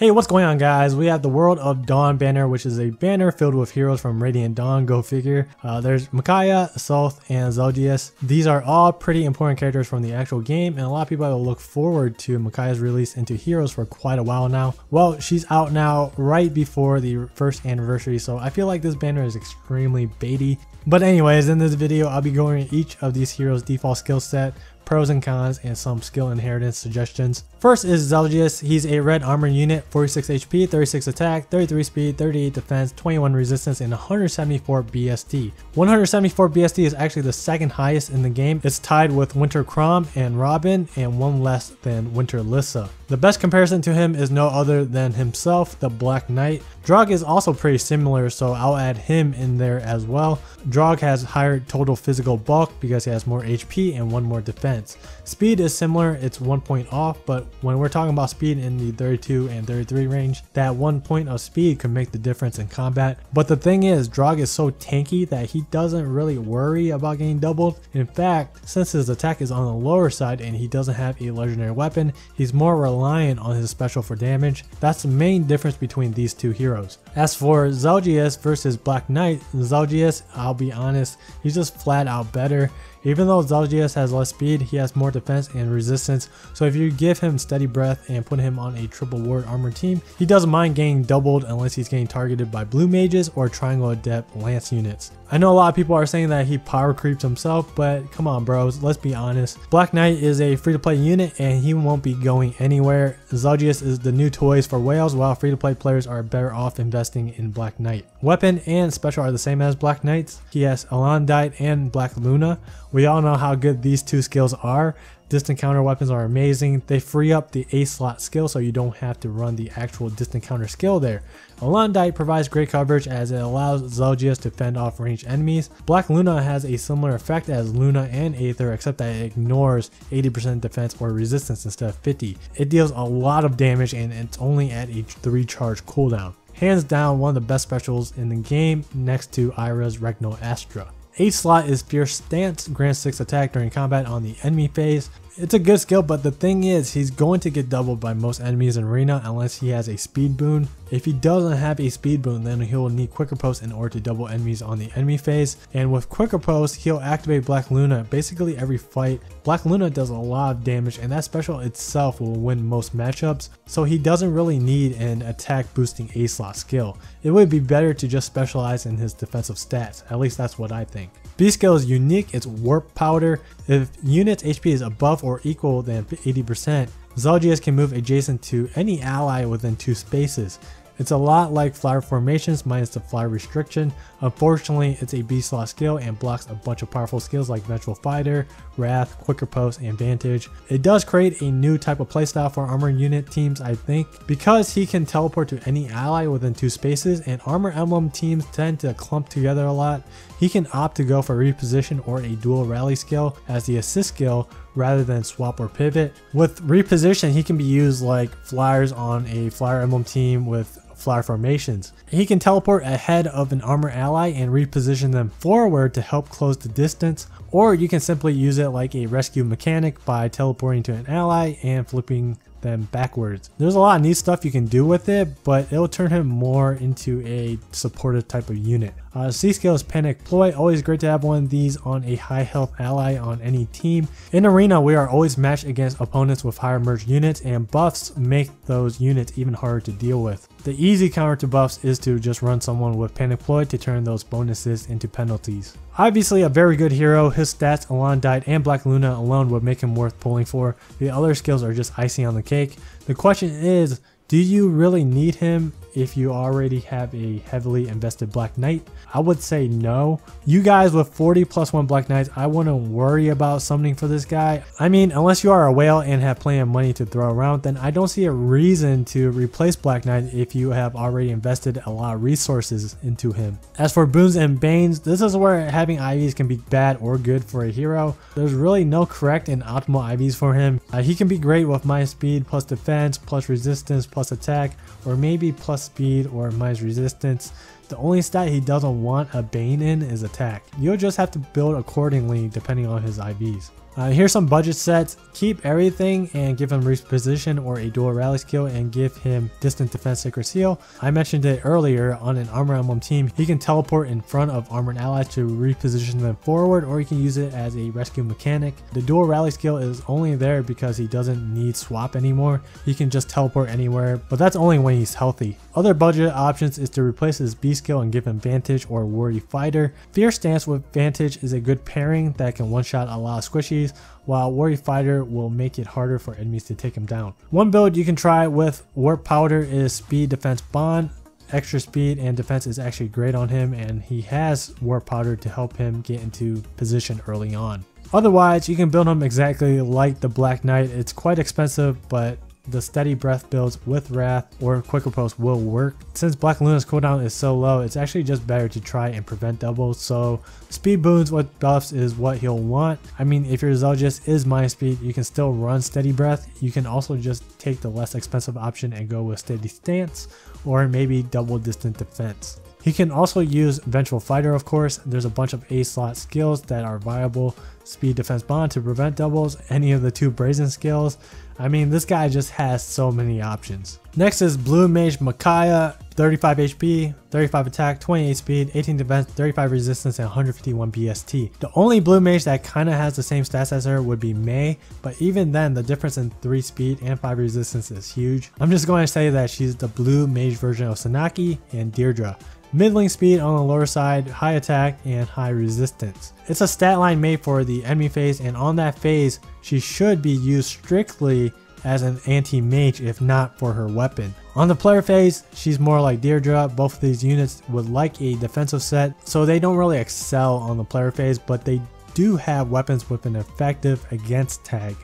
Hey, what's going on, guys? We have the World of Dawn banner, which is a banner filled with heroes from Radiant Dawn, go figure. There's Micaiah, Soth, and Zelgius. These are all pretty important characters from the actual game, and a lot of people will look forward to Micaiah's release into Heroes for quite a while now. Well, she's out now right before the first anniversary, so I feel like this banner is extremely baity. But anyways, in this video, I'll be going over each of these heroes' default skill set, pros and cons, and some skill inheritance suggestions. First is Zelgius. He's a red armor unit, 46 HP, 36 attack, 33 speed, 38 defense, 21 resistance, and 174 BST. 174 BST is actually the second highest in the game. It's tied with Winter Chrom and Robin, and one less than Winter Lissa. The best comparison to him is no other than himself, the Black Knight. Drog is also pretty similar, so I'll add him in there as well. Drog has higher total physical bulk because he has more HP and one more defense. Speed is similar, it's 1 point off, but when we're talking about speed in the 32 and 33 range, that 1 point of speed could make the difference in combat. But the thing is, Drog is so tanky that he doesn't really worry about getting doubled. In fact, since his attack is on the lower side and he doesn't have a legendary weapon, he's more reliant on his special for damage. That's the main difference between these two heroes. As for Zelgius versus Black Knight, Zelgius, I'll be honest, he's just flat out better. Even though Zelgius has less speed, he has more defense and resistance, so if you give him steady breath and put him on a triple ward armor team, he doesn't mind getting doubled unless he's getting targeted by blue mages or triangle adept lance units. I know a lot of people are saying that he power creeps himself, but come on bros, let's be honest. Black Knight is a free to play unit and he won't be going anywhere. Zelgius is the new toys for whales, while free to play players are better off investing in Black Knight. Weapon and special are the same as Black Knight's. He has Elondite and Black Luna. We all know how good these two skills are. Distant counter weapons are amazing. They free up the A slot skill so you don't have to run the actual distant counter skill there. Elondite provides great coverage as it allows Zelgius to fend off ranged enemies. Black Luna has a similar effect as Luna and Aether, except that it ignores 80% defense or resistance instead of 50. It deals a lot of damage and it's only at a 3 charge cooldown. Hands down one of the best specials in the game next to Ira's Regno Astra. 8 slot is Fierce Stance, grants 6 attack during combat on the enemy phase. It's a good skill, but the thing is, he's going to get doubled by most enemies in arena unless he has a speed boon. If he doesn't have a speed boon, then he'll need quicker post in order to double enemies on the enemy phase. And with quicker post, he'll activate Black Luna basically every fight. Black Luna does a lot of damage, and that special itself will win most matchups, so he doesn't really need an attack boosting A slot skill. It would be better to just specialize in his defensive stats, at least that's what I think. B skill is unique, it's Warp Powder. If unit's HP is above or equal than 80%, Zelgius can move adjacent to any ally within 2 spaces. It's a lot like Flower Formations minus the fly restriction. Unfortunately, it's a B slot skill and blocks a bunch of powerful skills like Vengeful Fighter, Wrath, Quicker Post, and Vantage. It does create a new type of playstyle for armor unit teams, I think, because he can teleport to any ally within 2 spaces, and armor emblem teams tend to clump together a lot. He can opt to go for reposition or a dual rally skill as the assist skill rather than swap or pivot. With reposition, he can be used like flyers on a flyer emblem team with Flower Formations. He can teleport ahead of an armor ally and reposition them forward to help close the distance, or you can simply use it like a rescue mechanic by teleporting to an ally and flipping them backwards. There's a lot of neat stuff you can do with it, but it'll turn him more into a supportive type of unit. C skill is Panic Ploy, always great to have one of these on a high health ally on any team. In arena, we are always matched against opponents with higher merge units, and buffs make those units even harder to deal with. The easy counter to buffs is to just run someone with Panic Ploy to turn those bonuses into penalties. Obviously a very good hero, his stats, Elondite, and Black Luna alone would make him worth pulling for. The other skills are just icing on the cake. The question is, do you really need him if you already have a heavily invested Black Knight? I would say no. You guys with 40+1 Black Knights, I wouldn't worry about summoning for this guy. I mean, unless you are a whale and have plenty of money to throw around, then I don't see a reason to replace Black Knight if you have already invested a lot of resources into him. As for boons and banes, this is where having IVs can be bad or good for a hero. There's really no correct and optimal IVs for him. He can be great with minus speed plus defense plus resistance plus attack, or maybe plus speed or minus resistance. The only stat he doesn't want a bane in is attack. You'll just have to build accordingly depending on his IVs. Here's some budget sets. Keep everything and give him reposition or a dual rally skill and give him distant defense sacred seal. I mentioned it earlier, on an armor emblem team, he can teleport in front of armored allies to reposition them forward, or he can use it as a rescue mechanic. The dual rally skill is only there because he doesn't need swap anymore. He can just teleport anywhere, but that's only when he's healthy. Other budget options is to replace his B skill and give him Vantage or Worry Fighter. Fierce Stance with Vantage is a good pairing that can one-shot a lot of squishies, while Worry Fighter will make it harder for enemies to take him down. One build you can try with Warp Powder is Speed Defense Bond. Extra speed and defense is actually great on him, and he has Warp Powder to help him get into position early on. Otherwise, you can build him exactly like the Black Knight. It's quite expensive, but the Steady Breath builds with Wrath or Quick Riposte will work. Since Black Luna's cooldown is so low, it's actually just better to try and prevent doubles, so speed boons with buffs is what he'll want. I mean, if your Zelgius is minus speed, you can still run Steady Breath. You can also just take the less expensive option and go with Steady Stance, or maybe double distant defense. He can also use Vengeful Fighter, of course. There's a bunch of A slot skills that are viable. Speed Defense Bond to prevent doubles, any of the 2 Brazen skills. I mean, this guy just has so many options. Next is Blue Mage Micaiah, 35 HP, 35 attack, 28 speed, 18 defense, 35 resistance, and 151 BST. The only Blue Mage that kind of has the same stats as her would be Mei, but even then the difference in 3 speed and 5 resistance is huge. I'm just going to say that she's the Blue Mage version of Sanaki and Deirdre. Middling speed on the lower side, high attack, and high resistance. It's a stat line made for the enemy phase, and on that phase, she should be used strictly as an anti-mage if not for her weapon. On the player phase, she's more like Deirdre. Both of these units would like a defensive set, so they don't really excel on the player phase, but they do have weapons with an effective against tag.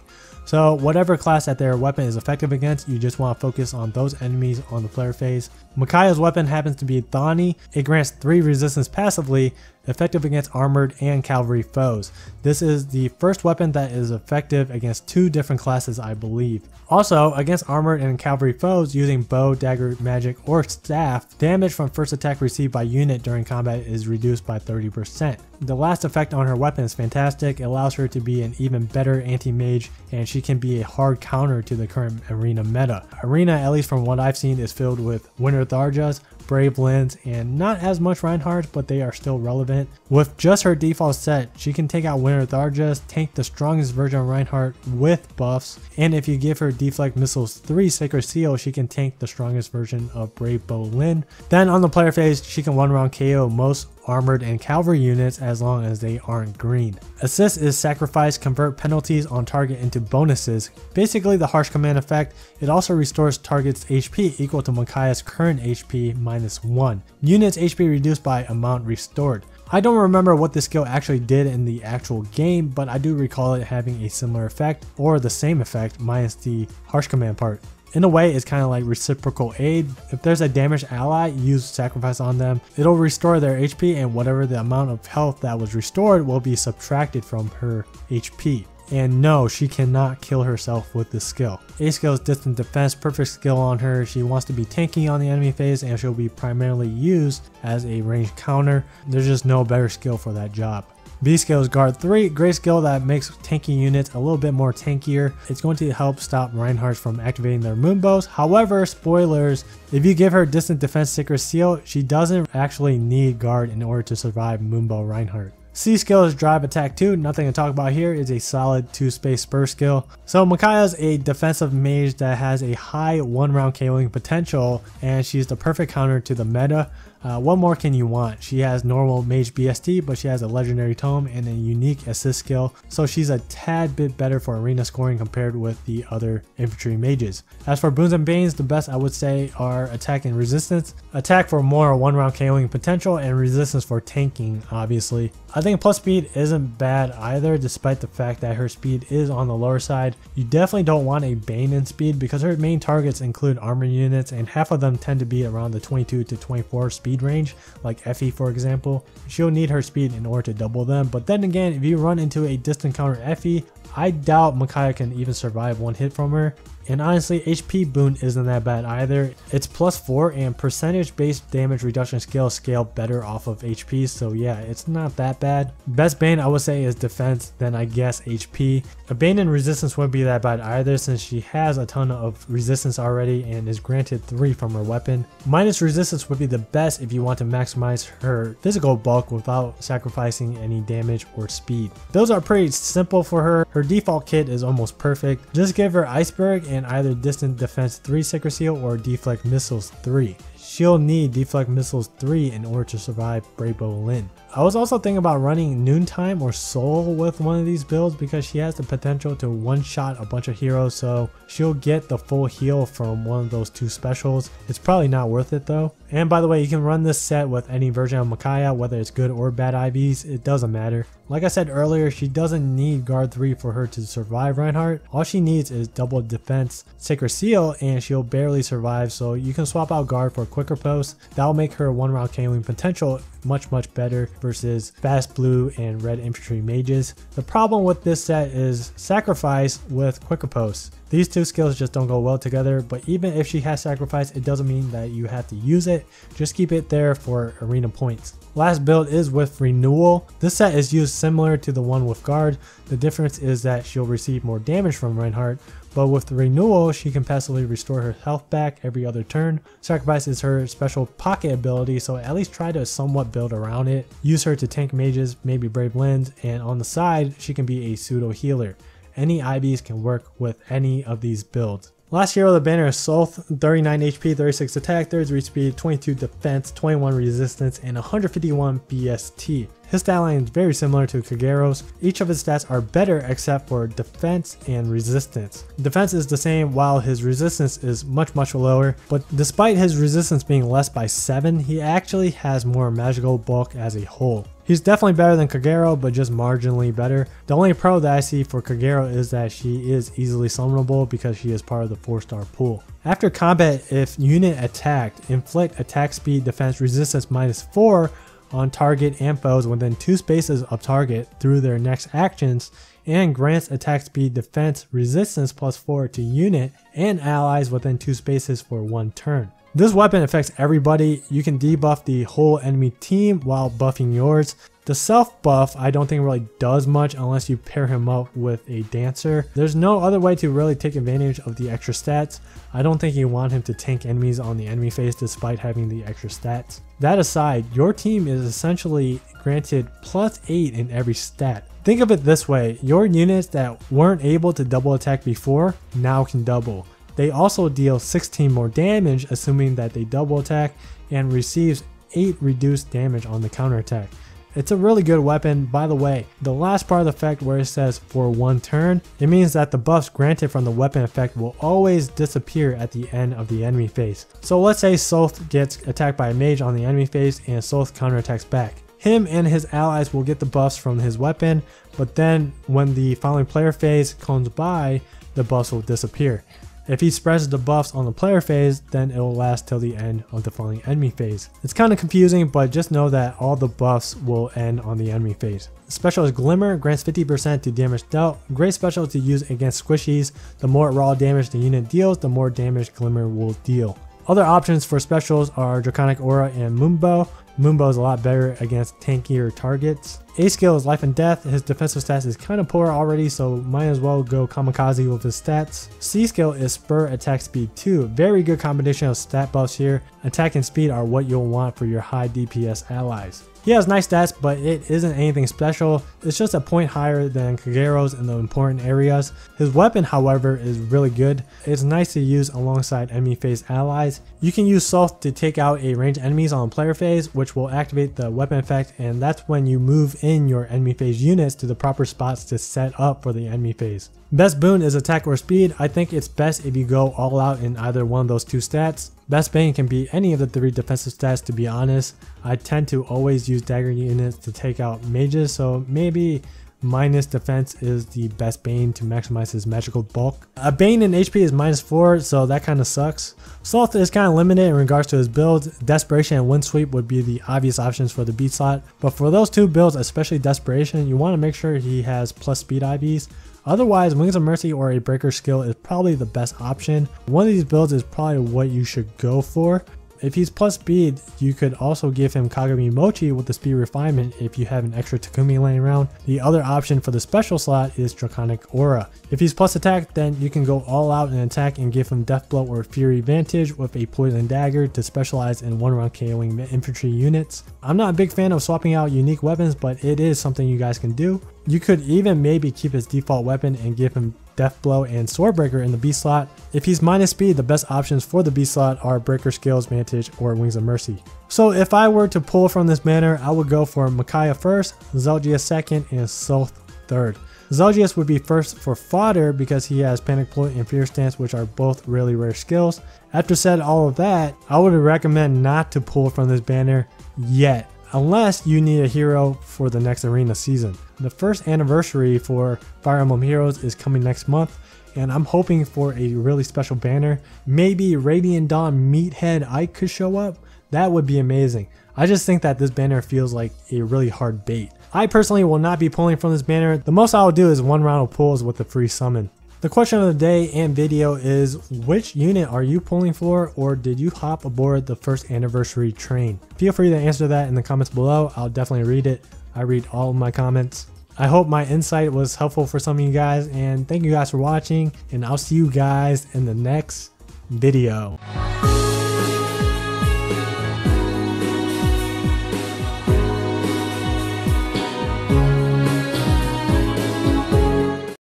So whatever class that their weapon is effective against, you just want to focus on those enemies on the player phase. Micaiah's weapon happens to be Thani. It grants 3 resistance passively, effective against armored and cavalry foes. This is the first weapon that is effective against 2 different classes, I believe. Also, against armored and cavalry foes using bow, dagger, magic, or staff, damage from first attack received by unit during combat is reduced by 30%. The last effect on her weapon is fantastic. It allows her to be an even better anti-mage, and she can be a hard counter to the current arena meta. Arena, at least from what I've seen, is filled with Winter Tharjas, Brave Lens, and not as much Reinhardt, but they are still relevant. With just her default set, she can take out Winter Tharjas, tank the strongest version of Reinhardt with buffs, and if you give her Deflect Missiles 3 Sacred Seal, she can tank the strongest version of Brave Bow Lin. Then on the player phase, she can one round KO most armored and cavalry units as long as they aren't green. Assist is sacrifice, convert penalties on target into bonuses. Basically the harsh command effect. It also restores target's HP equal to Micaiah's current HP -1. Units HP reduced by amount restored. I don't remember what this skill actually did in the actual game, but I do recall it having a similar effect, or the same effect minus the harsh command part. In a way, it's kind of like reciprocal aid. If there's a damaged ally, use sacrifice on them. It'll restore their HP, and whatever the amount of health that was restored will be subtracted from her HP. And no, she cannot kill herself with this skill. A skill is distant defense, perfect skill on her. She wants to be tanky on the enemy phase, and she'll be primarily used as a ranged counter. There's just no better skill for that job. B skill is Guard 3, great skill that makes tanky units a little bit more tankier. It's going to help stop Reinhardt from activating their moonbows. However, spoilers, if you give her distant defense Sacred Seal, she doesn't actually need Guard in order to survive Moonbow Reinhardt. C skill is Drive Attack 2, nothing to talk about here, is a solid 2-space spur skill. So Micaiah's a defensive mage that has a high 1-round KOing potential, and she's the perfect counter to the meta. What more can you want? She has normal mage BST, but she has a legendary tome and a unique assist skill, so she's a tad bit better for arena scoring compared with the other infantry mages. As for boons and banes, the best I would say are attack and resistance. Attack for more 1-round KOing potential, and resistance for tanking, obviously. I think plus speed isn't bad either, despite the fact that her speed is on the lower side. You definitely don't want a bane in speed because her main targets include armor units, and half of them tend to be around the 22 to 24 speed speed range, like FE for example. She'll need her speed in order to double them, but then again, if you run into a distant counter FE, I doubt Micaiah can even survive one hit from her. And honestly, HP boon isn't that bad either. It's +4 and percentage based damage reduction skills scale better off of HP, so yeah, it's not that bad. Best bane I would say is defense, then I guess HP. A bane and resistance wouldn't be that bad either since she has a ton of resistance already and is granted 3 from her weapon. Minus resistance would be the best if you want to maximize her physical bulk without sacrificing any damage or speed. Those are pretty simple for her. Her default kit is almost perfect. Just give her Iceberg and either distant defense 3 Sacred Seal or deflect missiles 3. She'll need deflect missiles 3 in order to survive Braybo Lin. I was also thinking about running Noontime or Soul with one of these builds because she has the potential to one-shot a bunch of heroes, so she'll get the full heal from one of those 2 specials. It's probably not worth it though. And by the way, you can run this set with any version of Micaiah, whether it's good or bad IVs, it doesn't matter. Like I said earlier, she doesn't need guard 3 for her to survive Reinhardt. All she needs is double defense Sacred Seal and she'll barely survive, so you can swap out guard for quicker post. That'll make her 1-round KOing potential much better versus fast blue and red infantry mages. The problem with this set is sacrifice with quicker posts. These 2 skills just don't go well together, but even if she has sacrifice, it doesn't mean that you have to use it. Just keep it there for arena points. Last build is with Renewal. This set is used similar to the one with Guard. The difference is that she'll receive more damage from Reinhardt, but with the Renewal, she can passively restore her health back every other turn. Sacrifice is her special pocket ability, so at least try to somewhat build around it. Use her to tank mages, maybe Brave Lens, and on the side, she can be a pseudo healer. Any IVs can work with any of these builds. Last hero of the banner is Soth, 39 HP, 36 attack, 33 speed, 22 defense, 21 resistance, and 151 BST. His stat line is very similar to Kagero's. Each of his stats are better except for defense and resistance. Defense is the same while his resistance is much lower, but despite his resistance being less by 7, he actually has more magical bulk as a whole. He's definitely better than Kagero, but just marginally better. The only pro that I see for Kagero is that she is easily summonable because she is part of the 4-star pool. After combat, if unit attacked, inflict attack speed, defense, resistance -4 on target and foes within 2 spaces of target through their next actions, and grants attack speed, defense, resistance +4 to unit and allies within 2 spaces for 1 turn. This weapon affects everybody. You can debuff the whole enemy team while buffing yours. The self buff I don't think really does much unless you pair him up with a dancer. There's no other way to really take advantage of the extra stats. I don't think you want him to tank enemies on the enemy phase despite having the extra stats. That aside, your team is essentially granted +8 in every stat. Think of it this way, your units that weren't able to double attack before now can double. They also deal 16 more damage assuming that they double attack and receives 8 reduced damage on the counterattack. It's a really good weapon. By the way, the last part of the effect where it says for 1 turn, it means that the buffs granted from the weapon effect will always disappear at the end of the enemy phase. So let's say Soth gets attacked by a mage on the enemy phase and Soth counterattacks back. Him and his allies will get the buffs from his weapon, but then when the following player phase comes by, the buffs will disappear. If he spreads the buffs on the player phase, then it will last till the end of the following enemy phase. It's kind of confusing, but just know that all the buffs will end on the enemy phase. Special is Glimmer, grants 50% to damage dealt. Great special to use against squishies. The more raw damage the unit deals, the more damage Glimmer will deal. Other options for specials are Draconic Aura and Moonbow. Moonbow is a lot better against tankier targets. A skill is Life and Death. His defensive stats is kind of poor already, so might as well go kamikaze with his stats. C skill is Spur Attack Speed 2. Very good combination of stat buffs here. Attack and speed are what you'll want for your high DPS allies. He has nice stats, but it isn't anything special. It's just a point higher than Kagero's in the important areas. His weapon, however, is really good. It's nice to use alongside enemy phase allies. You can use Soth to take out a ranged enemies on player phase, which will activate the weapon effect, and that's when you move in your enemy phase units to the proper spots to set up for the enemy phase. Best boon is attack or speed. I think it's best if you go all out in either one of those 2 stats. Best bane can be any of the 3 defensive stats, to be honest. I tend to always use dagger units to take out mages, so maybe minus defense is the best Bane to maximize his magical bulk. A Bane in HP is -4, so that kind of sucks. Sloth is kind of limited in regards to his builds. Desperation and Wind Sweep would be the obvious options for the beat slot, but for those two builds, especially Desperation, you want to make sure he has plus speed IVs. Otherwise, Wings of Mercy or a Breaker skill is probably the best option. One of these builds is probably what you should go for. If he's plus speed, you could also give him Kagami Mochi with the speed refinement if you have an extra Takumi laying around. The other option for the special slot is Draconic Aura. If he's plus attack, then you can go all out and attack and give him Death Blow or Fury Vantage with a Poison Dagger to specialize in one round KOing infantry units. I'm not a big fan of swapping out unique weapons, but it is something you guys can do. You could even maybe keep his default weapon and give him Death Blow and Swordbreaker in the B slot. If he's minus speed, the best options for the B slot are Breaker Skills, Vantage, or Wings of Mercy. So if I were to pull from this banner, I would go for Micaiah first, Zelgius second, and Soth third. Zelgius would be first for fodder because he has Panic Ploy and Fear Stance, which are both really rare skills. After said all of that, I would recommend not to pull from this banner yet, unless you need a hero for the next arena season. The first anniversary for Fire Emblem Heroes is coming next month, and I'm hoping for a really special banner. Maybe Radiant Dawn Meathead Ike could show up. That would be amazing. I just think that this banner feels like a really hard bait. I personally will not be pulling from this banner. The most I will do is one round of pulls with the free summon. The question of the day and video is, which unit are you pulling for, or did you hop aboard the first anniversary train? Feel free to answer that in the comments below. I'll definitely read it. I read all of my comments. I hope my insight was helpful for some of you guys, and thank you guys for watching, and I'll see you guys in the next video.